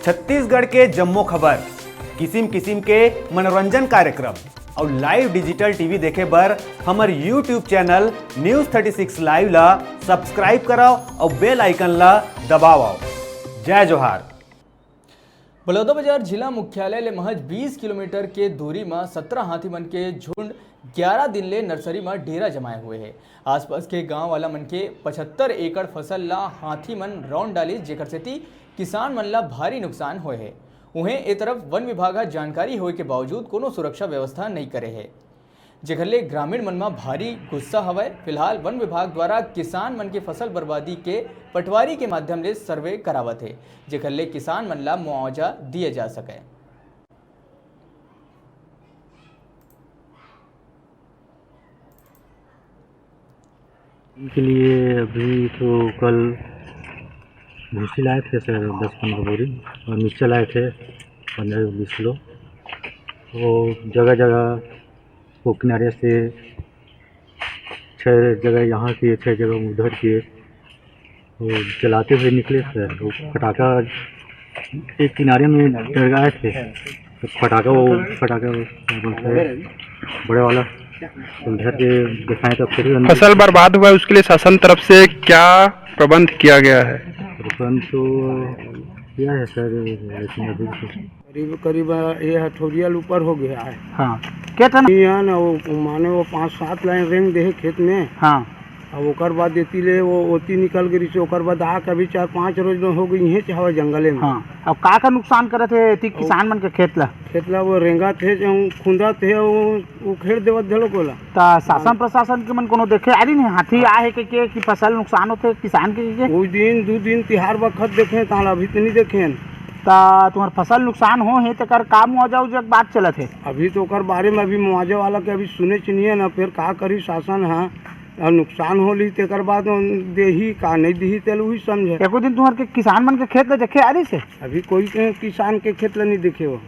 छत्तीसगढ़ के जम्मो खबर, किसिम किसिम के मनोरंजन कार्यक्रम और लाइव डिजिटल टीवी देखे बर हमार यूट्यूब चैनल न्यूज़ 36 लाइव ला सब्सक्राइब कराओ और बेल आइकन ला दबाओ। जय जोहार। बलौदाबाजार जिला मुख्यालय ले महज 20 किलोमीटर के दूरी में 17 हाथी मन के झुंड 11 दिन ले नर्सरी में डेरा जमाए हुए है। आसपास के गांव वाला मन के 75 एकड़ फसल ला हाथी मन रौंद डाली, जेकर सेती किसान मन ला भारी नुकसान होए है। उहें ए तरफ वन विभाग जानकारी होए के बावजूद कोनो सुरक्षा व्यवस्था नहीं करे है, जेकर ले ग्रामीण मन में भारी गुस्सा हवय। फिलहाल वन विभाग द्वारा किसान मन के फसल बर्बादी के पटवारी के माध्यम ले सर्वे करावत है, जेकर ले किसान मन ला मुआवजा दिए जा सके। इनके लिए अभी तो कल भूसी लाए थे सर 10-15 बोरी और मिर्चा लाए थे 15-20 किलो। वो जगह जगह वो किनारे से 6 जगह यहाँ किए, 6 जगह उधर किए, वो चलाते हुए निकले सर। वो फटाका एक किनारे में लगाए थे, तो फटाका बड़े वाला उधर के दिखाएं तो फिर फसल बर्बाद हुआ है, उसके लिए शासन तरफ से क्या प्रबंध किया गया है? प्रबंध तो किया है सर, लेकिन अभी करीब ये हथौड़ियल ऊपर हो गया है। हाँ क्या था यहाँ ना वो माने वो 5-7 लाइन रेंग दे खेत में। हाँ अब ओकर बाद देती ले वो ओती निकल गई से ओकर बाद आ कभी 4-5 रोज हो गई यहीं चाहे जंगले में। हाँ अब का नुकसान करे थे किसान मन के खेत ला वो रेंगा थे जो खुंदा थे वो खेड़ देवत धलो कोला। ता शासन प्रशासन के मन कोनो देखे आ रही नहीं हाथी आए के कि फसल नुकसान होते किसान के उस दिन 2 दिन तिहार वक्त देखे ताला अभी तो नहीं देखे। ता तुम्हार फसल नुकसान हो है तो का मुआवजा उजक बात चलत है। अभी तो ओकर बारे में अभी मुआवजा वाला के अभी सुने चिनिए ना, फिर का करी शासन है और नुकसान होली तेकर बाद देही का नहीं देही तेल वही समझे। एको दिन तुम्हारे के किसान मन के खेत ले देखे आ रही से? अभी कोई किसान के खेत ले नहीं देखे हो।